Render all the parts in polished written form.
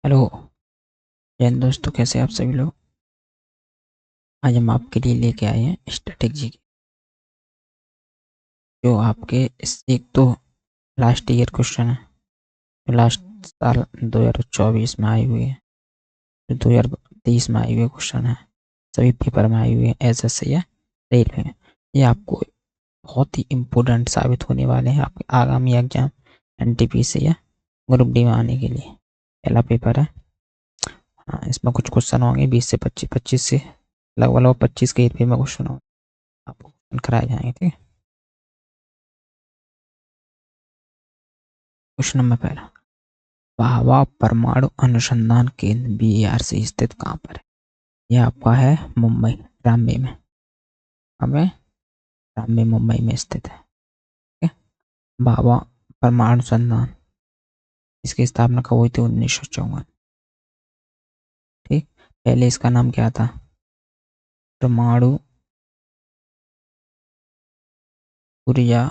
Hello. Jain दोस्तों, कैसे हैं आप सभी लोग। आज हम आपके लिए लेके आए हैं स्टैटिक जी की, जो आपके इस एक तो लास्ट ईयर क्वेश्चन है, जो लास्ट साल 2024 में आई हुई है, जो 2023 में आई हुई क्वेश्चन है, सभी पेपर में आई हुई है, एसएससी या रेलवे में। ये आपको बहुत ही इम्पोर्टेंट साबित होने वाले हैं आपके आगामी एग्जाम एनटीपीसी या ग्रुप डी में आने के लिए। पहला पेपर है। हाँ, इसमें कुछ क्वेश्चन होंगे 20 से 25 से लगभग लगभग 25 के एरिया में क्वेश्चन होंगे, आपको क्वेश्चन कराए जाएंगे। ठीक है। क्वेश्चन नंबर पहला, भाभा परमाणु अनुसंधान केंद्र बीआरसी स्थित कहाँ पर है। यह आपका है मुंबई, ट्राम्बे में। हमें ट्राम्बे मुंबई में स्थित है। ठीक है। भाभा परमाणु अनुसंधान, इसकी स्थापना कब हुई थी? 1954। ठीक। पहले इसका नाम क्या था? परमाणु ऊर्जा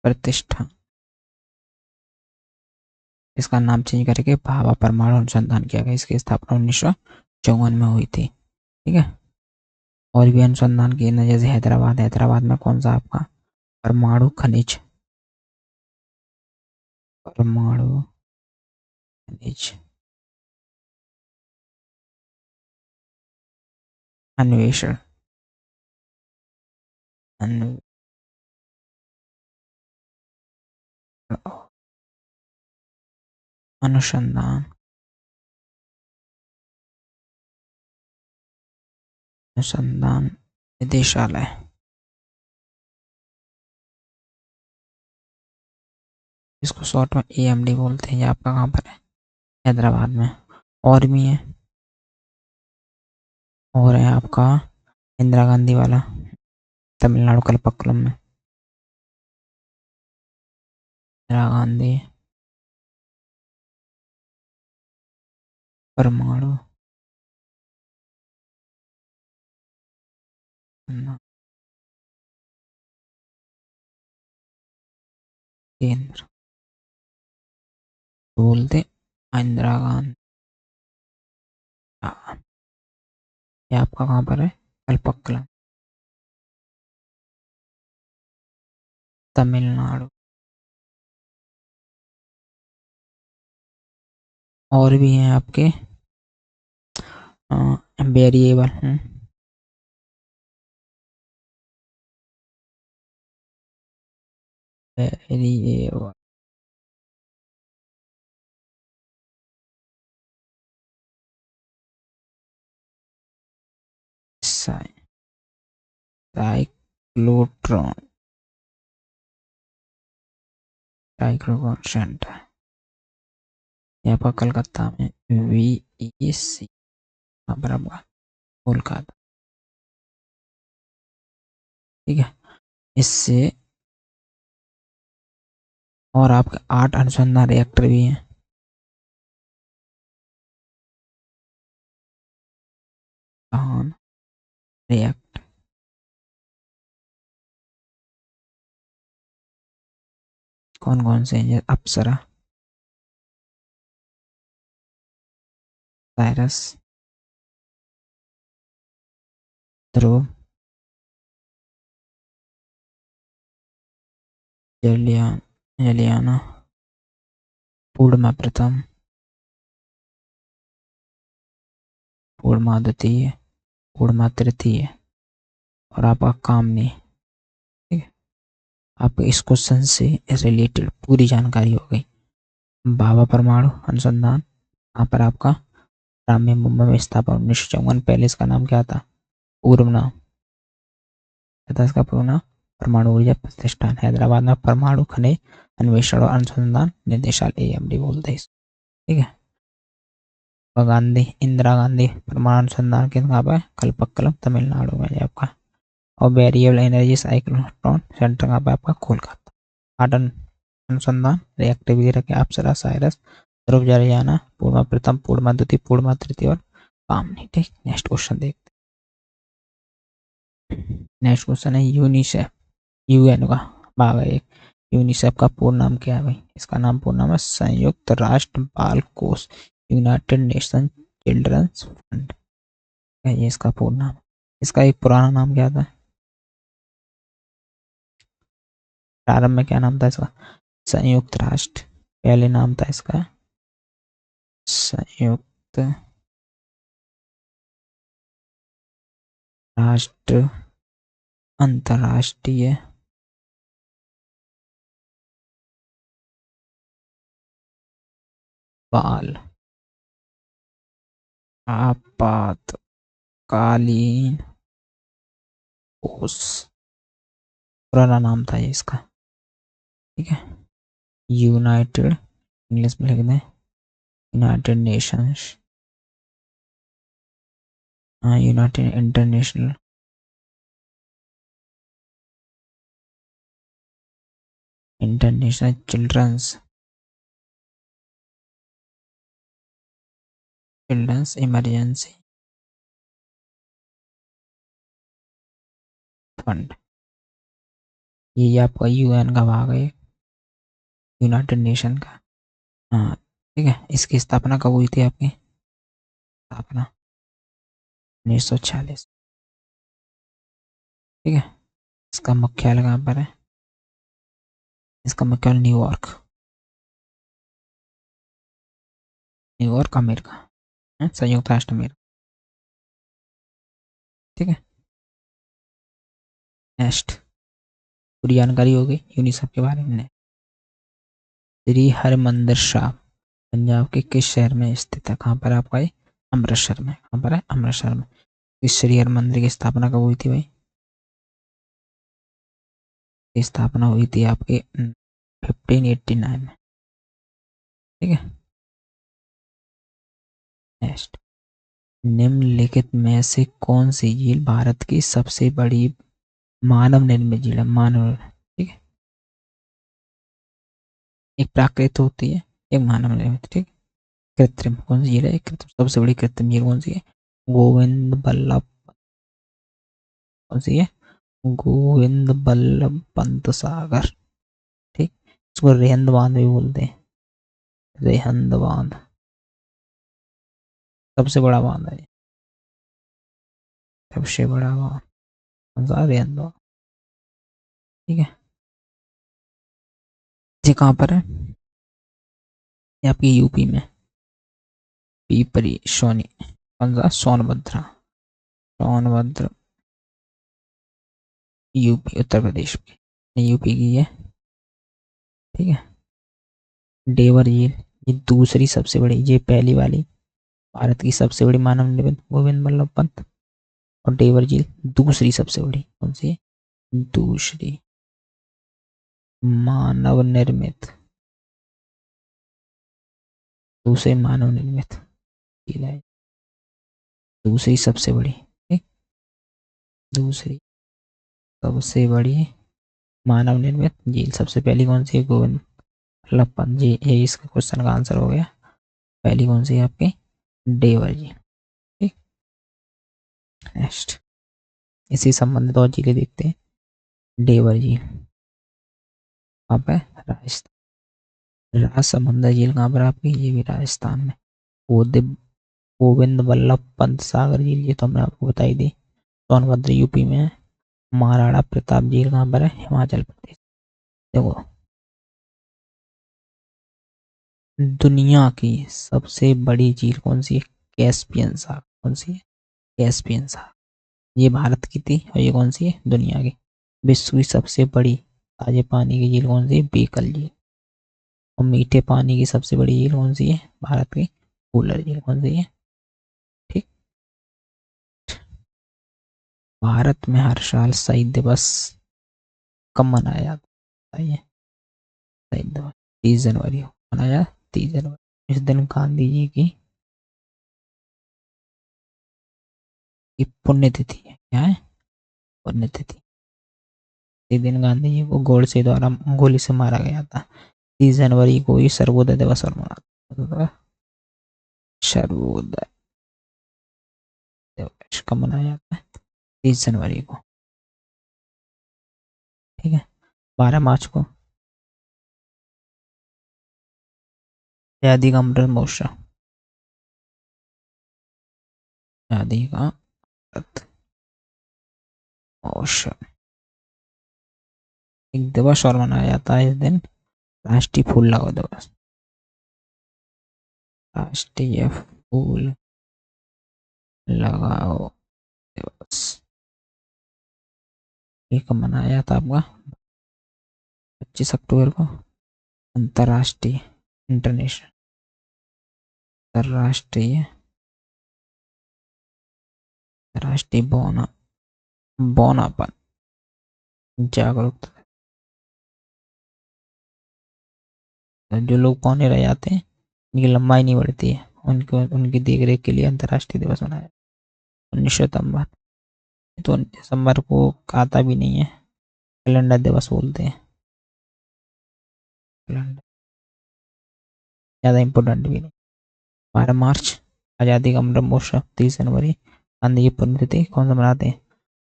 प्रतिष्ठान। इसका नाम चेंज करके भाभा परमाणु अनुसंधान किया गया। इसकी स्थापना 1954 में हुई थी। ठीक है। और भी अनुसंधान केंद्र जैसे हैदराबाद, हैदराबाद में कौन सा आपका परमाणु खनिज, परमाणु खनिज अन्वेषण अनुसंधान अनुसंधान निदेशालय। इसको शॉर्ट में एएमडी बोलते हैं। ये आपका कहाँ पर है? हैदराबाद में। और भी है, और है आपका इंदिरा गांधी वाला, तमिलनाडु कलपक्कलम में। इंदिरा गांधी परमाणु केंद्र बोलते इंदिरा गांधी। ये आपका कहाँ पर है? कलपक्कलम, तमिलनाडु। और भी हैं आपके variable, variable cyclotron, cyclotron centre. यहाँ पर कलकत्ता में VEC बराबर कोलकाता। ठीक है। इससे और आपके 8 अनुसंधान रिएक्टर भी हैं। रिएक्टर कौन कौन से हैं? अप्सरा, साइरस, ध्रुव, जलियाना, पूर्णिमा प्रथम, पूर्णिमा द्वितीय, पूर्णिमा तृतीय और आपका कामनी। ठीक है। आपको इस क्वेश्चन से रिलेटेड पूरी जानकारी हो गई। भाभा परमाणु अनुसंधान यहाँ पर आपका राम में मुंबई में स्थापना 1954। पहले इसका नाम क्या था? पूर्व नाम तथा इसका पूर्ण नाम परमाणु ऊर्जा प्रतिष्ठान। हैदराबाद में परमाणु खनिज अन्वेषण और अनुसंधान निदेशालय एएमडी बोलते हैं। ठीक है। गांधी, इंदिरा गांधी परमाणु अनुसंधान केंद्र कहाँ पर? कलपक्कलम, तमिलनाडु में आपका। और वेरिएबल एनर्जी साइक्लोट्रॉन सेंटर कहाँ पर? आपका कोलकाता। आटन अनुसंधान रिएक्टर भी रखे अप्सरा, साइरस, ध्रुव, जलियाना, पूर्णिमा प्रथम, पूर्णिमा द्वितीय, पूर्णिमा तृतीय और कामनी। ठीक। नेक्स्ट क्वेश्चन देखते हैं। नेक्स्ट क्वेश्चन है यूनिसेफ, यूएन का भाग है। यूनिसेफ का पूर्ण नाम क्या है भाई? इसका नाम पूर्ण नाम है संयुक्त राष्ट्र बाल कोष, यूनाइटेड नेशन चिल्ड्रंस फंड है ये इसका पूर्ण नाम। इसका एक पुराना नाम क्या था? प्रारंभ में क्या नाम था इसका? संयुक्त राष्ट्र। पहले नाम था इसका संयुक्त राष्ट्र अंतर्राष्ट्रीय बाल आपातकालीन कोष, पुराना नाम था ये इसका। ठीक है, यूनाइटेड, इंग्लिश में लिख दें यूनाइटेड नेशंस, हाँ United International International Children's Emergency Fund. ये आपका यूएन का भाग है, यूनाइटेड नेशन का। हाँ ठीक है, इसकी स्थापना कब हुई थी आपकी? स्थापना 1946। ठीक है, इसका मुख्यालय कहाँ पर है? इसका मुख्यालय न्यूयॉर्क, न्यूयॉर्क अमेरिका, संयुक्त राष्ट्र अमेरिका। ठीक है, नेक्स्ट पूरी जानकारी होगी यूनिसेफ के बारे में। श्री हरमंदिर साहिब पंजाब के किस शहर में स्थित है? कहाँ पर है आपका ये? अमृतसर में। कहाँ पर है? अमृतसर में। इस श्री हरमंदिर की स्थापना कब हुई थी भाई? स्थापना हुई थी आपके 1589 में। ठीक है, नेक्स्ट निम्नलिखित में से कौन सी झील भारत की सबसे बड़ी मानव निर्मित झील है? मानव, ठीक है, एक प्राकृतिक होती है, एक मानव निर्मित। ठीक, कृत्रिम कौन सी झील है? कृत्रिम, सबसे बड़ी कृत्रिम झील कौन सी है? गोविंद बल्लभ, कौन सी है? गोविंद बल्लभ पंत सागर। ठीक, इसको रेहंद बांध भी बोलते हैं, रेहंद बांध, सबसे बड़ा बांध है, सबसे बड़ा बांध कौन सा? रेहंद बांध। ठीक है, ये कहाँ पर है? ये आपकी यूपी में, पीपरी सोनी, कौन सा? सोनभद्र, सोनभद्र यूपी, उत्तर प्रदेश की, यूपी की है। ठीक है, डेवर झील, ये दूसरी सबसे बड़ी, ये पहली वाली भारत की सबसे बड़ी मानव निर्मित गोविंद बल्लभ पंत, और डेवर झील दूसरी सबसे बड़ी, कौन सी है? दूसरी मानव निर्मित, दूसरी मानव निर्मित झील है, दूसरी सबसे बड़ी। ठीक, दूसरी सबसे बड़ी मानव निर्मित झील, सबसे पहली कौन सी है? गोविंद बल्लभ पंत जी, ये इसका क्वेश्चन का आंसर हो गया। पहली कौन सी है आपकी? डेवर झील। ठीक, नेक्स्ट इसी संबंधित और झीलें देखते हैं। डेवर झील कहाँ पे? राजस्थान। राजसमंद झील कहाँ पर आपकी? ये भी राजस्थान में। गोविंद बल्लभ पंत सागर झील, ये तो हमने आपको बताई दी, सोनभद्र यूपी में है। महाराणा प्रताप झील कहाँ पर है? हिमाचल प्रदेश। देखो, दुनिया की सबसे बड़ी झील कौन सी है? कैस्पियन सागर। कौन सी है? कैस्पियन सागर, ये भारत की थी, और ये कौन सी है? दुनिया की। विश्व की सबसे बड़ी ताजे पानी की झील कौन सी है? बीकल झील। और मीठे पानी की सबसे बड़ी झील कौन सी है भारत की? कूलर झील। कौन सी है? ठीक, भारत में हर साल शहीद दिवस कब मनाया जाता है? शहीद दिवस 30 जनवरी को मनाया, 30 जनवरी। इस दिन गांधी जी की पुण्यतिथि है। क्या है? पुण्यतिथि। इस दिन गांधी जी को गोडसे द्वारा गोली से मारा गया था। 30 जनवरी को ही सर्वोदय दिवस और मनाता, सर्वोदय दिवस कब मनाया जाता है? 30 जनवरी को। ठीक है, 12 मार्च को आजादी का अमृत महोत्सव, आजादी का अमृत महोत्सव एक दिवस और मनाया जाता है इस दिन, राष्ट्रीय फूल लगाओ दिवस, राष्ट्रीय फूल लगाओ दिवस। ये कब मनाया जाता है आपका? 25 अक्टूबर को। अंतर्राष्ट्रीय, इंटरनेशनल, अंतर्राष्ट्रीय, राष्ट्रीय बौनापन जागरूकता। जो लोग पौने रह जाते हैं, उनकी लंबाई नहीं बढ़ती है, उनको उनकी देख रेख के लिए अंतर्राष्ट्रीय दिवस मनाया। 19 सितंबर, तो 19 दिसंबर को आता भी नहीं है, कैलेंडर दिवस बोलते हैं, कैलेंडर ज़्यादा इम्पोर्टेंट भी नहीं। 12 मार्च, आज़ादी का अमृत महोत्सव। 30 जनवरी, गांधी की पुण्यतिथि। कौन सा मनाते हैं?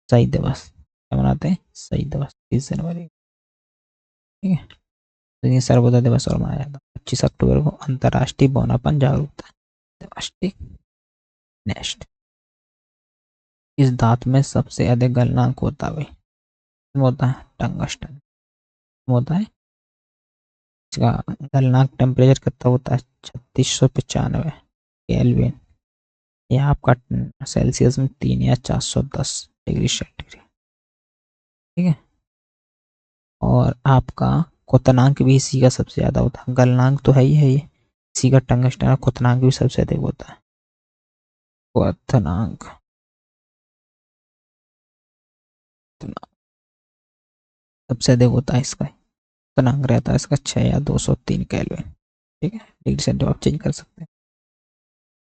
शहीद दिवस। क्या मनाते हैं? शहीद दिवस, 30 जनवरी। ठीक है, तो ये सर्वोदय दिवस और मनाया जाता है। 25 अक्टूबर को अंतर्राष्ट्रीय बौनापन जागरूकता दिवस। ठीक, नेक्स्ट, इस धातु में सबसे अधिक गलनांक होता है, होता है टंगस्टन, होता है। इसका गलनांक टेम्परेचर कितना होता है? 3695 केल्विन, या आपका सेल्सियस में 3 या 410 डिग्री सेंटीग्रेड। ठीक है, और आपका क्वथनांक भी इसी का सबसे ज्यादा होता है, गलनांक तो है ही है ये, इसी का टंगस्टन, क्वथनांक भी सबसे अधिक होता है। क्वथनांक सबसे अधिक होता है इसका, क्वथनांक रहता है इसका 6 या 203 केल्विन। ठीक है, डिग्री सेंटीग्रेड आप चेंज कर सकते हैं।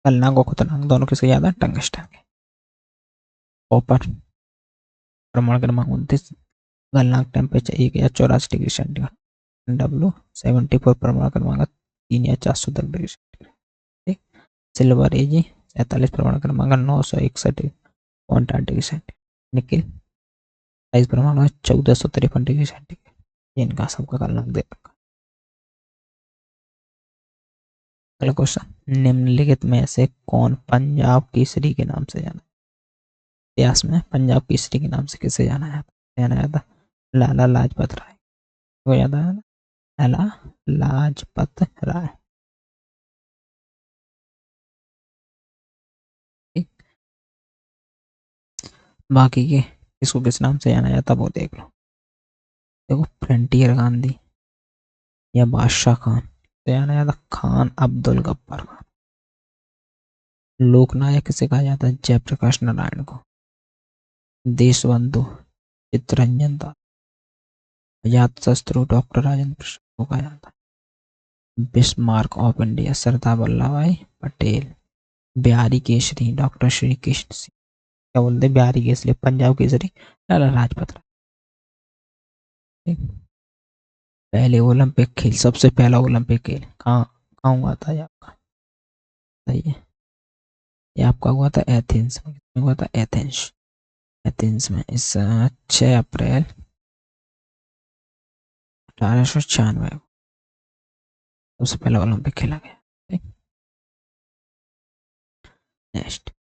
गलनांक और क्वथनांक दोनों किसके ज्यादा? टंगस्टन के। कॉपर, परमाणु क्रमांक 29, गलनांक टेम्परेचर 1 या 84 डिग्री सेंटीग्रेड। W74, परमाणु क्रमांक 3 या 410 डिग्री सेंटीग्रेड। ठीक, सिल्वर Ag 47, परमाणु क्रमांक 961.8 डिग्री सेंटीग्रेड। निकिल 22, परमाणु 1453 डिग्री सेंटीग्रेड। इनका सबका गलनांक दे रखा। अगला क्वेश्चन, निम्नलिखित में से कौन पंजाब केसरी के नाम से जाना? इतिहास में पंजाब केसरी के नाम से किसे जाना जाता? लाला लाजपत राय को याद है, लाला लाजपत राय। ठीक, बाकी के इसको किस नाम से जाना जाता वो देख लो। देखो, फ्रंटियर गांधी या बादशाह खान से जाना जाता? खान अब्दुल गफ्फार खान। लोकनायक किसे कहा जाता है? जयप्रकाश नारायण को। देशबंधु चित्तरंजन दास। अजातशत्रु डॉक्टर राजेंद्र प्रसाद को कहा जाता है। Bismarck of India Sardar Vallabh भाई पटेल। बिहारी केसरी डॉक्टर श्री कृष्ण सिंह। क्या बोलते हैं? बिहारी केसरी, पंजाब केसरी लाला लाजपत राय। पहले ओलंपिक खेल, सबसे पहला ओलंपिक खेल कहाँ कहाँ हुआ था ये आपका? सही है, ये आपका हुआ था एथेंस में। हुआ था एथेंस, एथेंस में इस 6 अप्रैल 1896 को सबसे पहला ओलंपिक खेला गया। नेक्स्ट,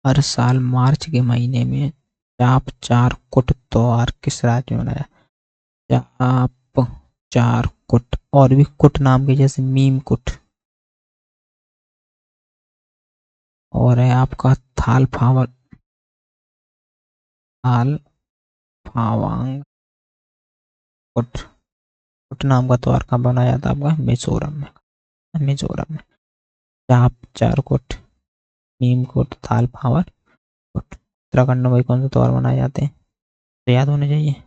हर साल मार्च के महीने में चाप चार कुट त्योहार किस राज्य में मनाया? चाप चार कुट, और भी कुट नाम के जैसे मीम कुट, और है आपका थाल फावर, थाल फावांग कुट। कुट नाम का त्योहार कहाँ बनाया था आपका? मिजोरम में, मिजोरम में। चाप चार कुट, नीम कुट, थाल फावर कुट। उत्तराखंड में कौन सा त्योहार मनाए जाते हैं? तो याद होने चाहिए,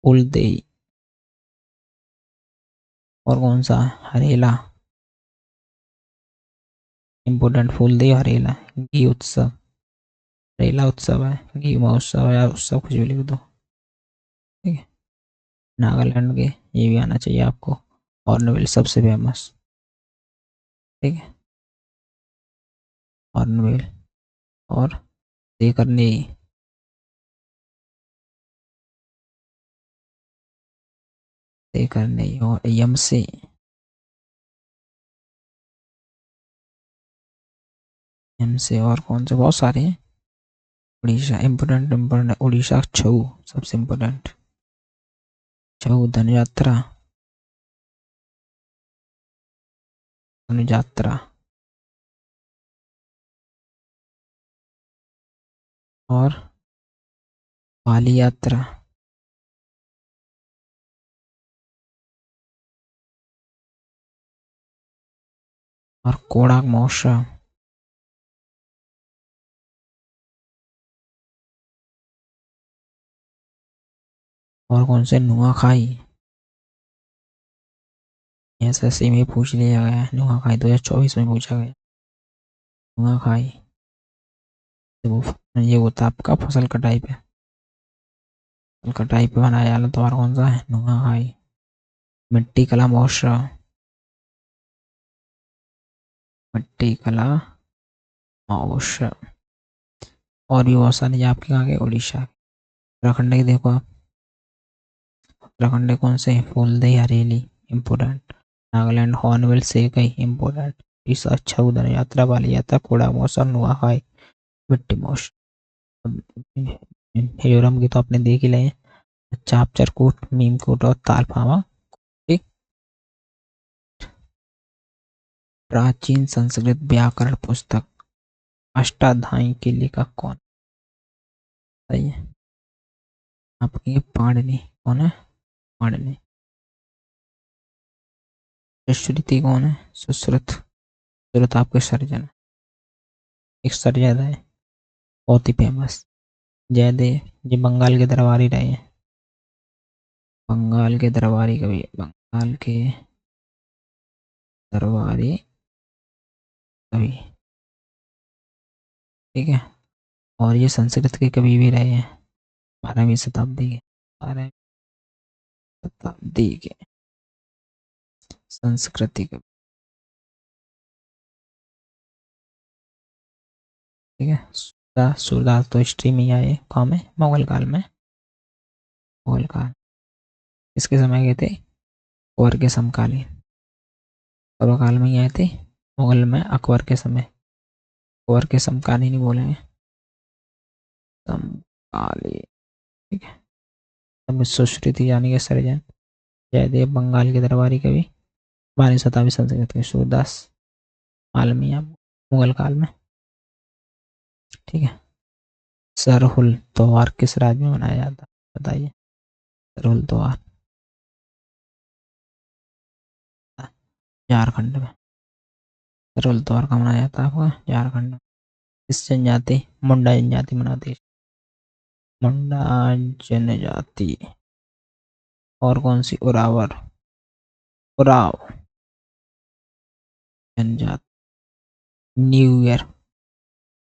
उलदेई। और कौन सा? हरेला, इम्पोर्टेंट, फूलदेई हरेला। घी उत्सव, हरेला उत्सव है, घी महोत्सव या उत्सव कुछ भी लिख दो। ठीक है, नागालैंड के, ये भी आना चाहिए आपको। हॉर्नबिल सबसे फेमस। ठीक है, हॉर्नबिल। और ये करनी से करने और यम से और कौन से बहुत सारे हैं। उड़ीसा इम्पोर्टेंट इम्पोर्टेंट, उड़ीसा छऊ सबसे इम्पोर्टेंट, छऊ धनु यात्रा, धनु यात्रा और पाली यात्रा और कोणार्क महोत्सव। और कौन से नुआखाई, एसएससी में पूछ लिया गया है, नुआखाई 2024 में पूछा गया। नुआखाई तो ये होता है आपका फसल कटाई पे, फसल कटाई पे बनाया जाना त्योहार कौन सा है, नुआखाई। मिट्टी कला महोत्सव, मिट्टी कला महोत्सव। और भी बहुत सारे आपके कहाँ के, उड़ीसा। उत्तराखंड के देखो आप, उत्तराखंड के कौन से, फूलदेई हरेली इम्पोर्टेंट, नागालैंड हॉर्नबिल सेकई इम्पोर्टेंट, उड़ीसा छऊ धनु यात्रा, बाली यात्रा, कोड़ा महोत्सव, नुआखाई, मिट्टी महोत्सव। मिजोरम की तो आपने देख ही लिए, चापचरकूट, मीमकूट और तालफामा। ठीक। प्राचीन संस्कृत व्याकरण पुस्तक अष्टाध्यायी के लेखक कौन, सही है आपकी पाणिनि, कौन है, पाणिनि। सुश्रुति कौन है, सुश्रुत, सुश्रुत आपके सर्जन, एक सर्जन है बहुत ही फेमस। जयदेव जी बंगाल के दरबारी रहे हैं, बंगाल के दरबारी कवि, बंगाल के दरबारी कवि। ठीक है। और ये संस्कृत के कवि भी रहे हैं, 12वीं शताब्दी के, 12वीं शताब्दी के संस्कृति कवि। ठीक है। सूरदास तो हिस्ट्री में ही आए, कहाँ में, मुगल काल में, मुगल काल। किसके समय गए थे, अकबर के समकालीन, अकबर काल में ही आए थे, मुगल में अकबर के समय, अकबर के समकालीन ही बोलेंगे, समकालीन। ठीक है। तब सुश्रुति यानी कि सर्जन, जयदेव बंगाल के दरबारी कवि, 12वीं शताब्दी संस्कृत के सूरदास आलमिया मुगल काल में। ठीक है। सरहुल त्योहार किस राज्य में मनाया जाता है, बताइए। सरहुल त्योहार झारखंड में, सरहुल त्योहार का मनाया जाता है आपका झारखंड में। किस जनजाति, मुंडा जनजाति मनाती है, मुंडा जनजाति। और कौन सी, उरावर, उराव जनजाति। न्यू ईयर,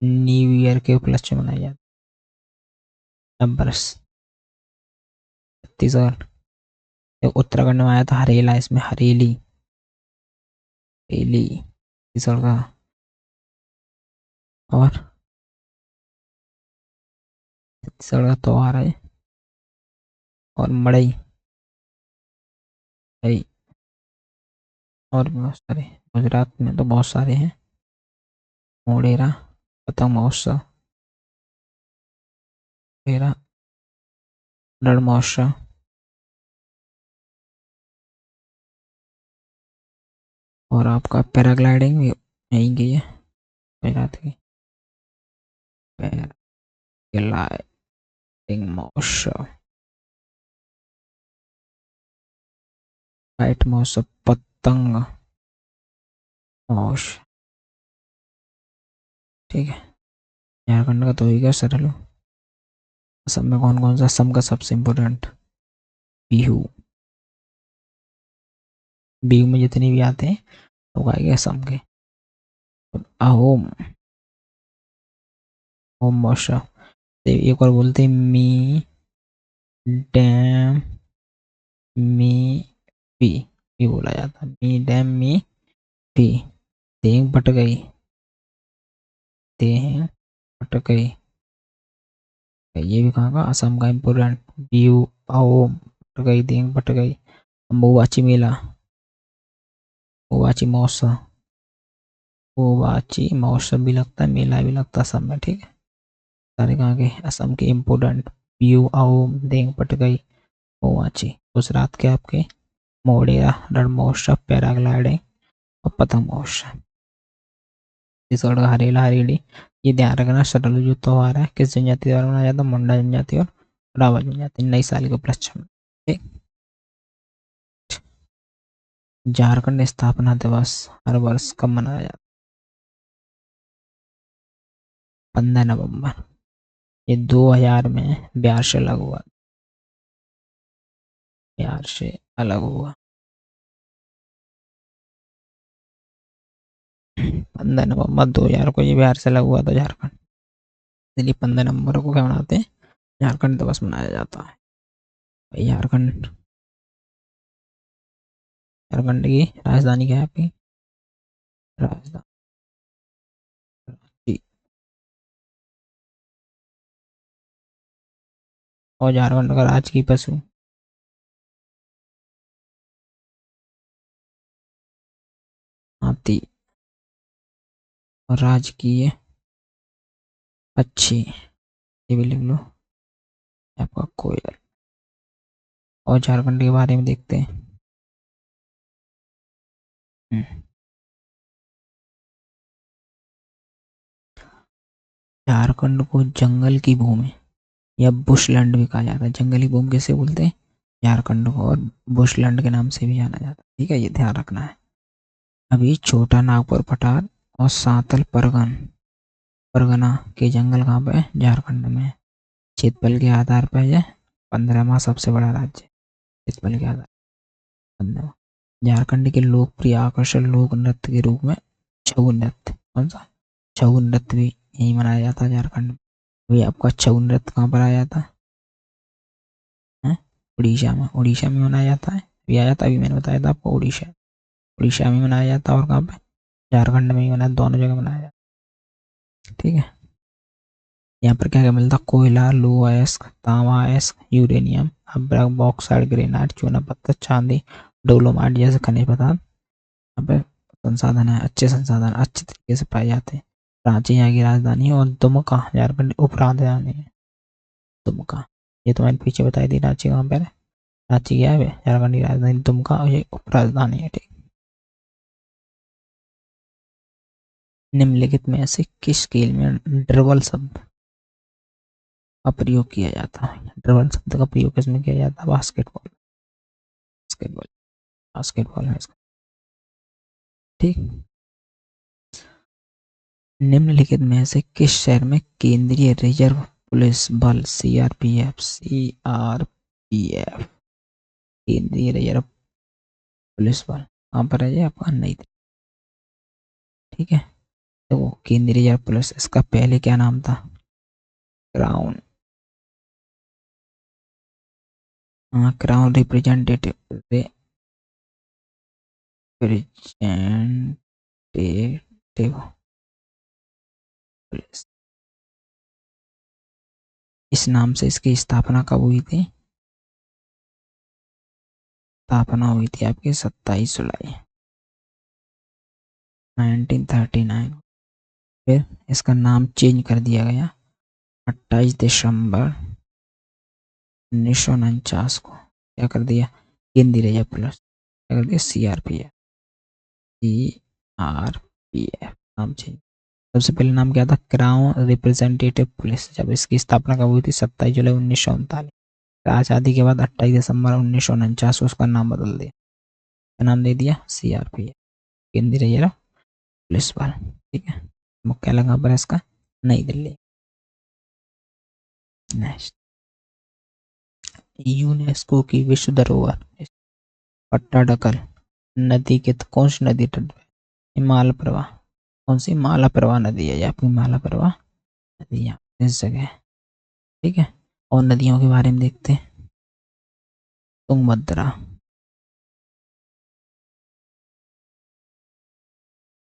न्यू ईयर के उपलक्ष्य में मनाया जाता है बरस। छत्तीसगढ़, उत्तराखंड में आया था हरेला, इसमें हरेली, हरेली छत्तीसगढ़ का। और छत्तीसगढ़ का त्योहार है। और मड़ई है। और भी बहुत सारे, गुजरात में तो बहुत सारे हैं, मोडेरा पतंग महोत्सव, मोडेरा रण महोत्सव। और आपका पैराग्लाइडिंग भी यहीं की है, गुजरात की, पैराग्लाइडिंग महोत्सव, काइट महोत्सव, पतंग महोत्सव। ठीक है। झारखंड का तो ही क्या सरल हो। असम में कौन कौन सा, असम का सबसे इम्पोर्टेंट बिहू, बिहू में जितने भी आते हैं वो गाएंगे असम के। अहोम, होम महोत्सव। एक और बोलते हैं मी डैम मी पी, भी बोला जाता है, मी डैम मी पी। देंग बट गई, देंग बट गई, ये भी कहाँ का, असम का इम्पोर्टेंट। बिहू, अहोम, बट गई, देंग बट गई, अंबुबाची मेला, अंबुबाची महोत्सव, अंबुबाची महोत्सव भी लगता है, मेला भी लगता है सब में। ठीक है, सारे कहाँ के, असम के इम्पोर्टेंट। पीयू आओम देंग पटगई अंबुबाची। गुजरात के आपके मोढेरा रण महोत्सव, पैराग्लाइडिंग और पतंग महोत्सव। छत्तीसगढ़ का हरेला हरेली, ये ध्यान रखना, शरद जो त्योहार है किस जनजाति द्वारा मनाया जाता है, मुंडा जनजाति और रावत जनजाति। नई साल के उपलक्ष्य में। ठीक। झारखंड स्थापना दिवस हर वर्ष कब मनाया जाता है? 15 नवंबर। ये 2000 में बिहार से अलग हुआ, बिहार से अलग हुआ। 15 नवंबर 2000 को ये बिहार से अलग हुआ था झारखंड, इसलिए 15 नवंबर को क्या मनाते हैं, झारखंड दिवस मनाया जाता है। भाई झारखंड, झारखंड की राजधानी क्या है आपकी? राजधानी रांची। और झारखंड का राजकीय पशु? हाथी। और राजकीय पक्षी, ये भी लिख लो, आपका कोयल। और झारखंड के बारे में देखते हैं। हम्म, झारखंड को जंगल की भूमि या बुशलैंड भी कहा जाता है। जंगली भूमि किसे बोलते हैं? झारखंड को। और बुशलैंड के नाम से भी जाना जाता है। ठीक है, ये ध्यान रखना है। अभी छोटा नागपुर पठार और सांतल परगना के जंगल कहाँ पे है? झारखंड में है। क्षेत्रफल के आधार पर यह 15वां सबसे बड़ा राज्य है। क्षेत्रफल के आधार 15वां। झारखंड के लोकप्रिय आकर्षण लोक नृत्य के रूप में छऊ नृत्य। कौन सा? छऊ नृत्य भी यही मनाया जाता है झारखंड में। अभी आपका छऊ नृत्य कहाँ पर आया जाता है? उड़ीसा में। उड़ीसा में मनाया जाता है, अभी आया था, अभी मैंने बताया था आपको, उड़ीसा। उड़ीसा में मनाया जाता है। और कहाँ पे? झारखंड में ही मनाया, दोनों जगह मनाया जाता है। ठीक है, यहाँ पर क्या क्या मिलता है? कोयला, लोहा अयस्क, तांबा अयस्क, यूरेनियम, अभ्रक, बॉक्साइड, ग्रेनाइट, चूना पत्थर, चांदी, डोलोमाइट जैसे खनिज पदार्थ यहाँ पे संसाधन है, अच्छे संसाधन अच्छे तरीके से पाए जाते हैं। रांची यहाँ की राजधानी है और दुमका झारखंड उप राजधानी है। दुमका, ये तो मैंने पीछे बताई थी, रांची कहाँ पर है। रांची क्या है? झारखंड की राजधानी दुमका, और ये उप राजधानी है। ठीक। निम्नलिखित में से किस खेल में ड्रिबल शब्द का प्रयोग किया जाता है? ड्रिबल शब्द का प्रयोग किसमें किया जाता है? बास्केटबॉल। बास्केटबॉल, बास्केटबॉल है इसका। ठीक। निम्नलिखित में से किस शहर में केंद्रीय रिजर्व पुलिस बल सीआरपीएफ केंद्रीय रिजर्व पुलिस बल कहाँ पर है? ये आपका नई दिल्ली। ठीक है, तो केंद्रीय रिजर्व पुलिस, इसका पहले क्या नाम था? क्राउन। हाँ, क्राउन रिप्रेजेंटेटिव रिप्रेजेंटेटिव पुलिस, इस नाम से इसकी स्थापना कब हुई थी? स्थापना हुई थी आपकी 27 जुलाई 1939। फिर इसका नाम चेंज कर दिया गया 28 दिसंबर 1949 को। क्या कर दिया? केंद्रीय रिजर्व पुलिस, क्या कर दिया? सीआरपीएफ। सीआरपीएफ नाम चेंज। सबसे पहले नाम क्या था? Crown representative police. जब इसकी स्थापना कब हुई थी? 27 जुलाई 1939। आज़ादी के बाद 28 दिसंबर 1949 को उसका नाम बदल दिया, क्या नाम दे दिया? सीआरपीएफ, केंद्रीय रिजर्व पुलिस बल। ठीक है, मुख्यालय कहाँ पर है इसका? नई दिल्ली। नेक्स्ट, यूनेस्को की विश्व धरोहर पट्टाडकल नदी के कौन सी नदी तट पे? हिमालय प्रवाह। कौन सी? माला प्रवाह नदी है आपकी, माला प्रवाह नदी यहाँ इस जगह है। ठीक है, और नदियों के बारे में देखते हैं। तुंगभद्रा,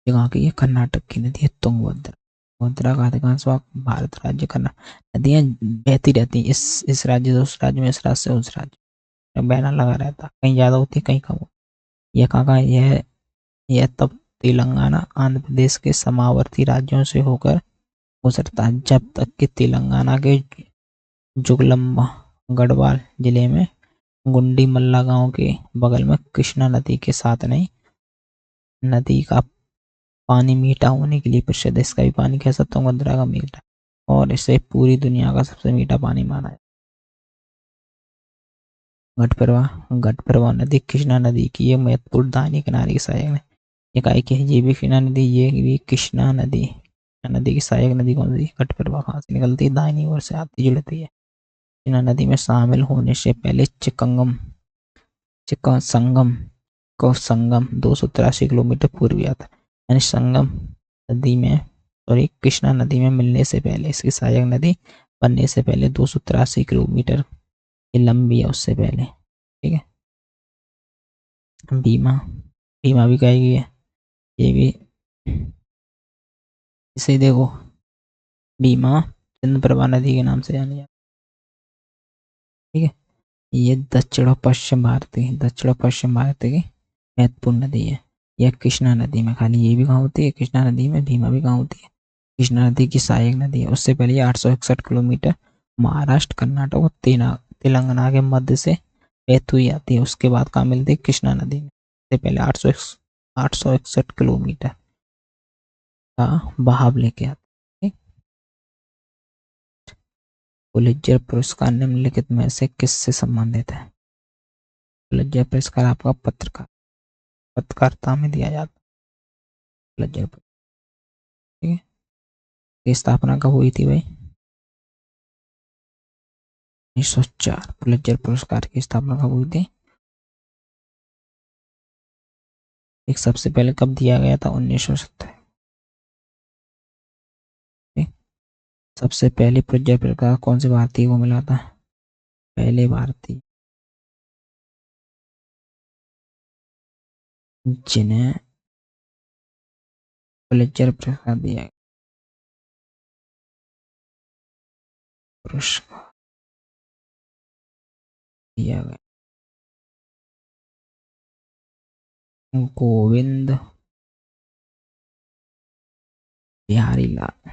जगह की, ये कर्नाटक की नदी है तुंगभद्रा। तुंगभद्रा का अधिकांश भाग भारत राज्य कर्नाटक, नदियां बहती रहती हैं इस राज्य से उस राज्य में, इस राज्य से उस राज्य। बैनर लगा रहता, कहीं ज़्यादा होती कहीं कम होती। यह कहाँ का, यह तब तेलंगाना आंध्र प्रदेश के सीमावर्ती राज्यों से होकर गुजरता है, जब तक कि तेलंगाना के जुगलम्बा गढ़वाल जिले में गुंडी मल्ला गांव के बगल में कृष्णा नदी के साथ नहीं। नदी का पानी मीठा होने के लिए प्रसिद्ध है। इसका भी पानी कैसा, तुंगभद्रा का मीठा, और इसे पूरी दुनिया का सबसे मीठा पानी माना है। घटप्रभा नदी कृष्णा नदी की एक महत्वपूर्ण दाहिनी किनारे की सहायक है। एक है ये भी कृष्णा नदी, ये भी कृष्णा नदी। नदी की सहायक नदी कौन सी, घटप्रभा कहाँ से निकलती है, दाहिनी ओर से आती जुड़ती है। कृष्णा नदी में शामिल होने से पहले चिक्का संगम 283 किलोमीटर पूर्वी आता है। यानी संगम नदी में, सॉरी, कृष्णा नदी में मिलने से पहले, इसकी सहायक नदी बनने से पहले 283 किलोमीटर की लंबी है, उससे पहले। ठीक है। भीमा भीमा भी कही गई है, ये भी इसे देखो, भीमा चंद्रप्रभा नदी के नाम से जानी जाती। ठीक है। ये दक्षिण और पश्चिम भारत की महत्वपूर्ण नदी है। यह कृष्णा नदी में, खाली ये भी कहाँ होती है, कृष्णा नदी में, भीमा भी कहाँ होती है, कृष्णा नदी की सहायक नदी है। उससे पहले ये 861 किलोमीटर महाराष्ट्र, कर्नाटक और तेलंगाना के मध्य से बहती हुई आती है। उसके बाद कहाँ मिलती है, कृष्णा नदी में। उससे पहले 861 किलोमीटर का बहाव लेके आती है। पुलित्जर पुरस्कार निम्नलिखित में से किससे संबंधित है। पुलित्जर पुरस्कार आपका पत्रकारिता में दिया जाता है। पुलित्जर, ठीक है। की स्थापना कब हुई थी भाई, 1904। पुलित्जर पुरस्कार की स्थापना कब हुई थी, एक सबसे पहले कब दिया गया था, 1970। सबसे पहले पुलित्जर पुरस्कार कौन से भारतीय को मिला था, पहले भारतीय जिन्हें पुलित्जर पुरस्कार दिया गया, गोविंद बिहारी लाल।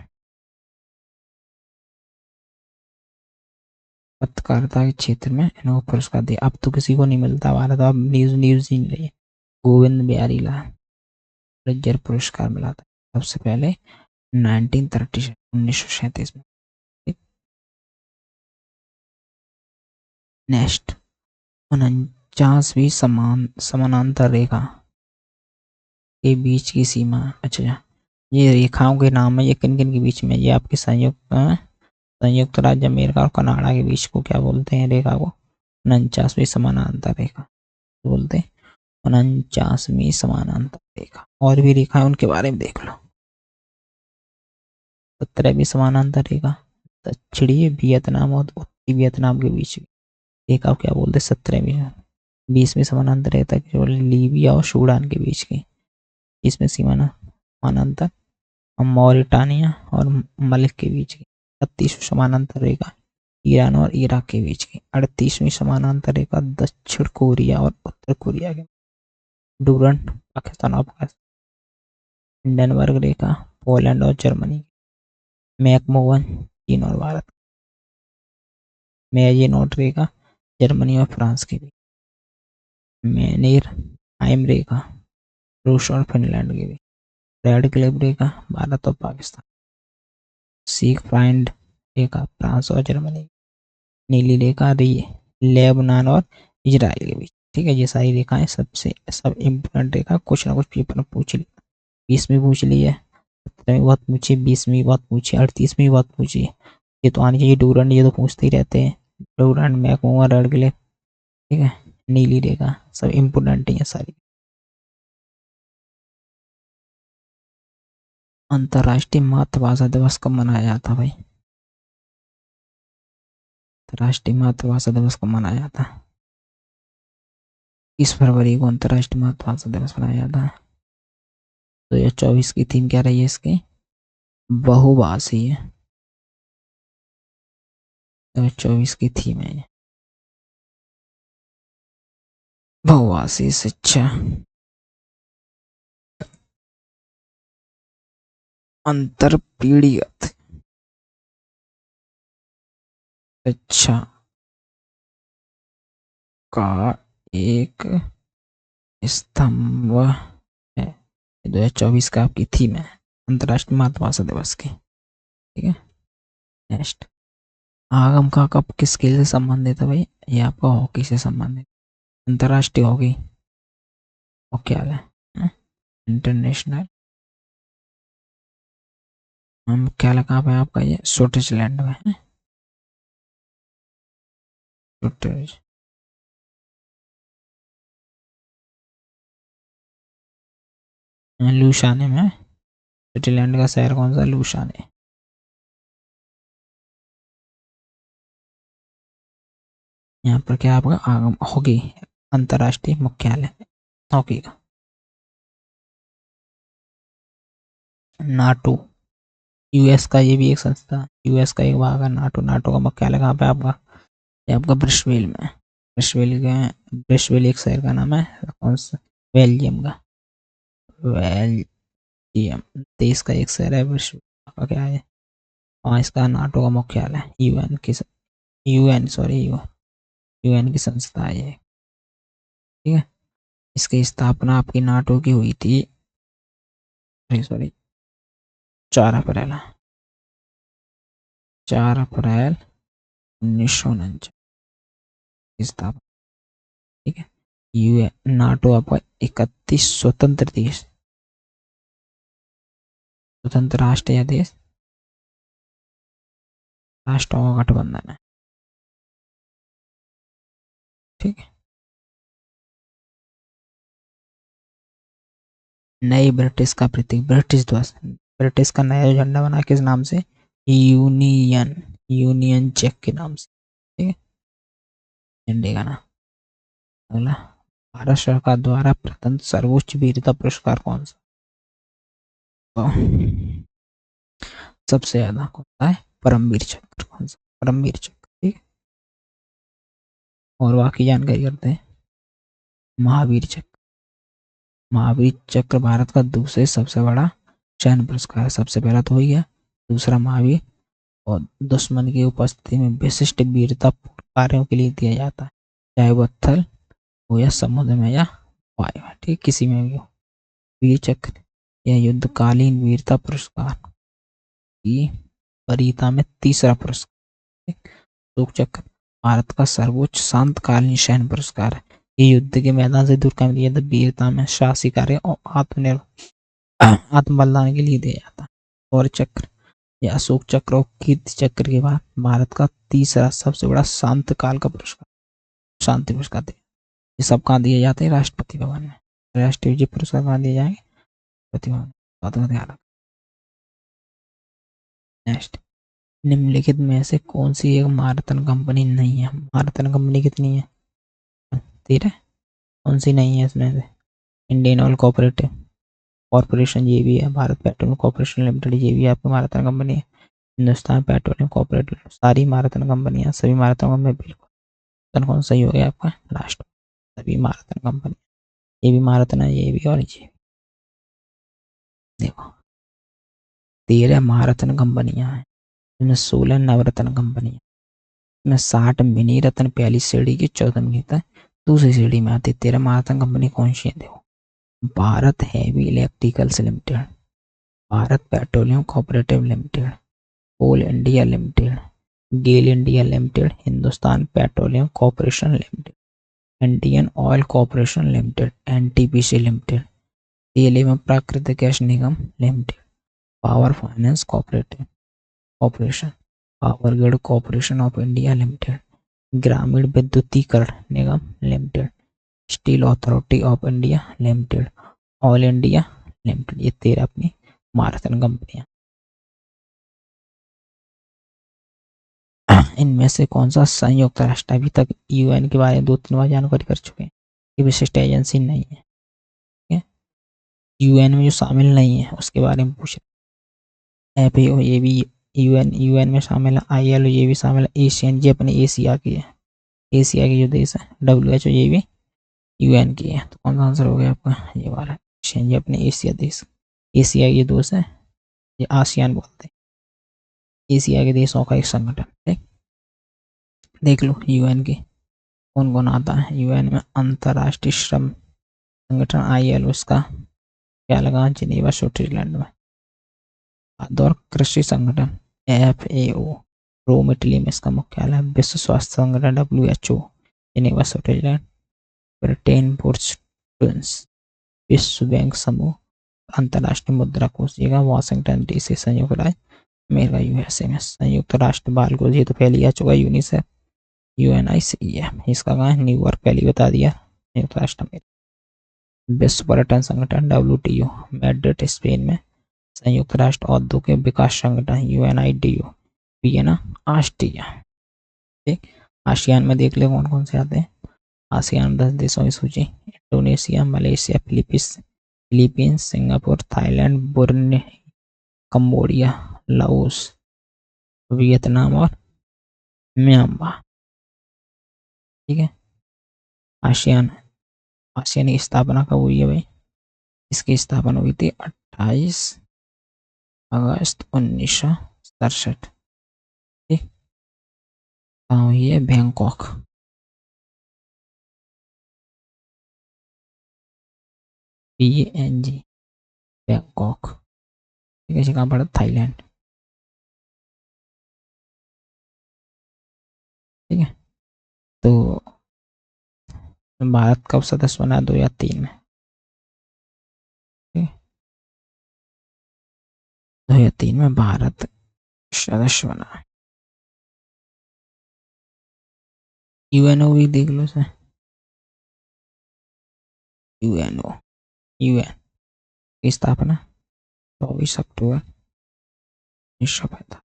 पत्रकारिता के क्षेत्र में इनको पुरस्कार दिया, अब तो किसी को नहीं मिलता, भारत अब न्यूज ही नहीं रही है। गोविंद बिहारी लाल पुलित्जर पुरस्कार मिला था सबसे पहले 1937 में। नेक्स्ट, 49वीं समानांतर रेखा के बीच की सीमा। अच्छा, ये रेखाओं के नाम है, ये किन किन के बीच में, ये आपके संयुक्त राज्य अमेरिका और कनाडा के बीच को क्या बोलते हैं, रेखा को 49वीं समानांतर रेखा बोलते हैं। 49वीं समानांतर रेखा। और भी रेखा है, उनके बारे में देख लो। 17वीं समानांतर रेखा दक्षिणी वियतनाम और उत्तरी वियतनाम के बीच की रेखा क्या बोलते हैं, 17वीं। 20वीं समानांतर रेखा केवल लीबिया और सूडान के बीच की, इसमें समानांतर मॉरिटानिया और मलिक के बीच की। 31वीं समानांतर रेखा ईरान और इराक के बीच की। 38वीं समानांतर रेखा दक्षिण कोरिया और उत्तर कोरिया के। डूरंट पाकिस्तान और हिंडनबर्ग रेखा पोलैंड और जर्मनी। मैकमोहन चीन और भारत। मेजिनोट रेखा जर्मनी और फ्रांस के बीच। मेनेर हाइम रेखा रूस और फिनलैंड के बीच। रेड क्लिफ रेखा भारत और पाकिस्तान। सीख फ्राइंड रेखा फ्रांस और जर्मनी। नीली रेखा लेबनान और इजराइल के बीच। ठीक है, ये सारी रेखाएं सब इम्पोर्टेंट रेखा, कुछ ना कुछ पेपर में पूछ ली। 20वीं पूछ ली है, 17वीं बात पूछी, 20वीं बात पूछी, 38वीं बात पूछी। ये तो आनी चाहिए, डूरंड, ये तो पूछते ही रहते हैं। डूरंड, मैकमोहन, रेड क्लिफ, ठीक है, नीली रेखा, सब इम्पोर्टेंट ही है सारी। अंतर्राष्ट्रीय मातृभाषा दिवस कब मनाया जाता है भाई, अंतर्राष्ट्रीय मातृभाषा दिवस कब मनाया जाता है, 30 फरवरी को अंतर्राष्ट्रीय मातृभाषा दिवस मनाया जाता है। 2024 की थीम क्या रही है इसकी, बहुभाषीय। 2024 की थीम है बहुभाषी शिक्षा, अंतर पीढ़ीगत शिक्षा का एक स्तंभ है। 2024 का आपकी थीम है, अंतर्राष्ट्रीय मातृभाषा दिवस की। ठीक है, नेक्स्ट, आगम का कप किस खेल से संबंधित है भाई? ये आपका हॉकी से संबंधित, अंतर्राष्ट्रीय हॉकी क्या है, इंटरनेशनल मुख्यालय कहाँ पे आपका? ये स्विट्जरलैंड में है, लूशाने में। स्विट्जरलैंड का शहर कौन सा? लूशाने। यहाँ पर क्या आपका आगम हॉकी अंतर्राष्ट्रीय मुख्यालय हॉकी का। नाटो, यूएस का ये भी एक संस्था, यूएस का एक भाग है नाटो। नाटो का मुख्यालय कहाँ पे आपका? ये आपका ब्रस्वेल में। ब्रस्वेल एक शहर का नाम है, कौन सा? बेल्जियम का, बेल्जियम देश का एक शहर है ब्रस्वेल का। क्या है? हाँ, इसका नाटो का मुख्यालय, यूएन की संस्था है ये। ठीक है, इसकी स्थापना आपकी नाटो की हुई थी, सॉरी 4 अप्रैल 1949 स्थापना। ठीक है, यूएन नाटो आपका 31 स्वतंत्र देश, स्वतंत्र राष्ट्र या देश, राष्ट्रों का गठबंधन है। ठीक है, नई ब्रिटिश का प्रतीक ब्रिटिश ध्वज, ब्रिटिश का नया झंडा बना किस नाम से? यूनियन, यूनियन जैक के नाम से। ठीक है, झंडे का नाम। अगला, भारत सरकार द्वारा प्रदत्त सर्वोच्च वीरता पुरस्कार कौन सा? तो सबसे ज्यादा कौन सा है? परमवीर चक्र। कौन सा? परमवीर चक्र। ठीक है, और बाकी जानकारी करते हैं। महावीर चक्र, महावीर चक्र भारत का दूसरे सबसे बड़ा सैन्य पुरस्कार है। सबसे पहला तो हो गया, दूसरा महावीर, और दुश्मन की उपस्थिति में विशिष्ट वीरता कार्यों के लिए दिया जाता है, चाहे वह थल हो या समुद्र में या वायु में। ठीक, किसी में भी हो। वीर चक्र यह युद्धकालीन वीरता पुरस्कार की वरीयता में तीसरा पुरस्कार। अशोक चक्र भारत का सर्वोच्च शांतकालीन सैन्य पुरस्कार है। ये युद्ध के मैदान से दूर काम दिया वीरता में, साहसी कार्य और आत्म बलिदान के लिए दिया जाता है। और चक्र या अशोक चक्र और कीर्ति चक्र के बाद भारत का तीसरा सबसे बड़ा शांत काल का पुरस्कार, शांति पुरस्कार दिया। ये सब कहाँ दिए जाते हैं? राष्ट्रपति भवन में। राष्ट्रीय जी पुरस्कार कहाँ दिए जाएंगे? राष्ट्रपति भवन। बात का ध्यान रखना। नेक्स्ट, निम्नलिखित में से कौन सी एक मारतन कंपनी नहीं है? मारतन कंपनी कितनी है? 13। कौन सी नहीं है इसमें से? इंडियन ऑयल कॉर्पोरेटिव कॉर्पोरेशन ये भी है, भारत पेट्रोलियम कॉर्पोरेशन लिमिटेड ये भी आपकी मारतन कंपनी है, हिंदुस्तान पेट्रोलियम कॉर्पोरेटिव, सारी मारतन कंपनियां, सभी मारतन कंपनी। बिल्कुल कौन सही हो गया आपका? लास्ट, सभी मारतन कंपनी, ये भी मारतन है, ये भी और ये। देखो 13 महारत्न कंपनियां हैं, इनमें 16 नवरत्न कंपनियां, इसमें 60 मिनी रत्न पहली श्रेणी की, 14 मिनी रत्न दूसरी श्रेणी में आती। 13 महारत्न कंपनी कौन सी है? देखो, Bharat heavy electricals limited, Bharat petroleum corporative limited, coal India limited, GAIL India limited, Hindustan petroleum corporation limited, Indian oil corporation limited, NTPC limited, तेल एवं प्राकृतिक गैस निगम limited, power finance corporation, power grid corporation of India limited, ग्रामीण विद्युतीकरण निगम limited, steel authority of India limited, all India limited. ये 13 अपनी मारतन कंपनियां। इनमें से कौन सा संयुक्त राष्ट्र? अभी तक यूएन के बारे में 2-3 बार जानकारी कर चुके हैं, ये विशिष्ट एजेंसी नहीं है। ठीक है, यूएन में जो शामिल नहीं है उसके बारे में पूछ रहे। एफएओ ये भी यूएन में शामिल है, आईएलओ ये भी शामिल है, एशियन ये अपने एशिया की है, एशिया के जो देश है, डब्ल्यूएचओ ये भी यूएन की है, तो कौन सा आंसर हो गया आपका ये वाला। ये अपने एशिया देश, एशिया ये दोस्त है, ये आसियान बोलते हैं, एशिया के देशों का एक संगठन। ठीक, देख लो यूएन के कौन कौन आता है। यूएन में अंतर्राष्ट्रीय श्रम संगठन ILO, उसका क्या लगा जिनेवा स्विट्जरलैंड में। खाद्य और कृषि संगठन FAO, रोम इटली में इसका मुख्यालय। विश्व स्वास्थ्य संगठन WHO, Geneva Switzerland. Bretton Woods twins, विश्व बैंक समूह, अंतर्राष्ट्रीय मुद्रा कोष वाशिंगटन DC, संयुक्त राज्य अमेरिका USA में। संयुक्त राष्ट्र बाल कोष ये तो पहले आ चुका, यूनिसेफ UNICEF, इसका कहाँ है न्यूयॉर्क, पहले बता दिया, संयुक्त राष्ट्र अमेरिका। विश्व पर्यटन संगठन WTO, मैड्रिड स्पेन में। संयुक्त राष्ट्र औद्योगिक विकास संगठन UNIDO, वियना ऑस्ट्रिया। ठीक, आसियान में देख ले कौन कौन से आते हैं। आसियान 10 देशों की सूची, Indonesia, Malaysia, Philippines, Singapore, Thailand, Burundi, Cambodia, Laos, Vietnam और म्यांमार। ठीक है, आसियान, आसियान की स्थापना कब हुई है भाई। इसकी स्थापना हुई थी 28 अगस्त 1967। ठीक, कहाँ हुई है, बैंकॉक। PNG, Bangkok. ठीक है, कहाँ पड़ा, थाईलैंड। ठीक है, तो भारत कब सदस्य बना, 2003 में। 2003 में भारत सदस्य बना। UNO भी देख लो सर, UNO, UN की स्थापना 24 अक्टूबर 1945।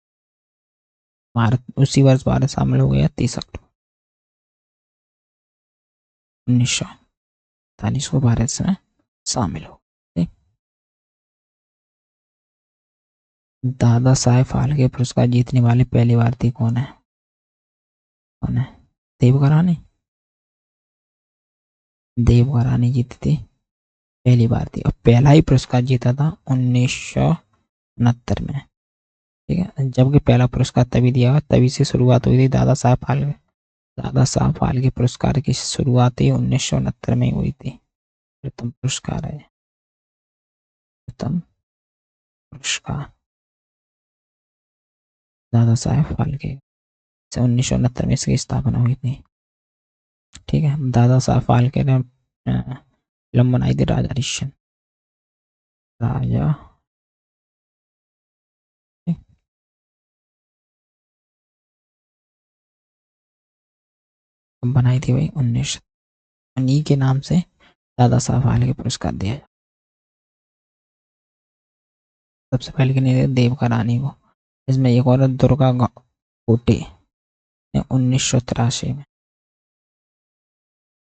भारत उसी वर्ष भारत शामिल हो गया 30 अक्टूबर 1947 को भारत से शामिल हो। दादा साहेब फाल्के पुरस्कार जीतने वाले पहले भारतीय कौन है, कौन है, देवका रानी। देवका रानी जीती थी पहली भारतीय, और पहला ही पुरस्कार जीता था 1969 में। ठीक है, जबकि पहला पुरस्कार तभी दिया हुआ, तभी से शुरुआत हुई थी दादा साहब फाल्के। दादा साहब फाल्के पुरस्कार की शुरुआत ही 1969 में हुई थी। प्रथम पुरस्कार है, प्रथम पुरस्कार दादा साहब फाल्के से 1969 में इसकी स्थापना हुई थी। ठीक है, दादा साहब फाल्के ने फिल्म बनाई थी राजा हरिश्चंद्र, राजा बनाई थी भाई 19, उन्हीं के नाम से दादा साहब फाल्के पुरस्कार दिया। सबसे पहले किन्हें दिया, देवका रानी को। इसमें एक और दुर्गा कोटे ने 1983 में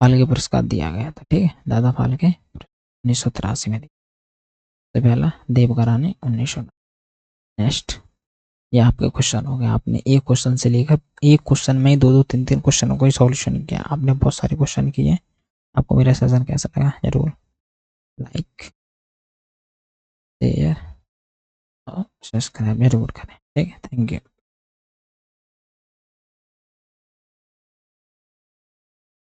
फाल्के पुरस्कार दिया गया था। ठीक है, दादा फाल्के 1983 में दिया, सबसे पहला देवका रानी 1900। नेक्स्ट, ये आपके क्वेश्चन हो गए। आपने एक क्वेश्चन से लेकर, एक क्वेश्चन में दो दो तीन तीन क्वेश्चनों को ही सॉल्यूशन किया, आपने बहुत सारे क्वेश्चन किए। आपको मेरा सेशन कैसा लगा जरूर लाइक, शेयर और सब्सक्राइब जरूर करें। ठीक है, थैंक यू।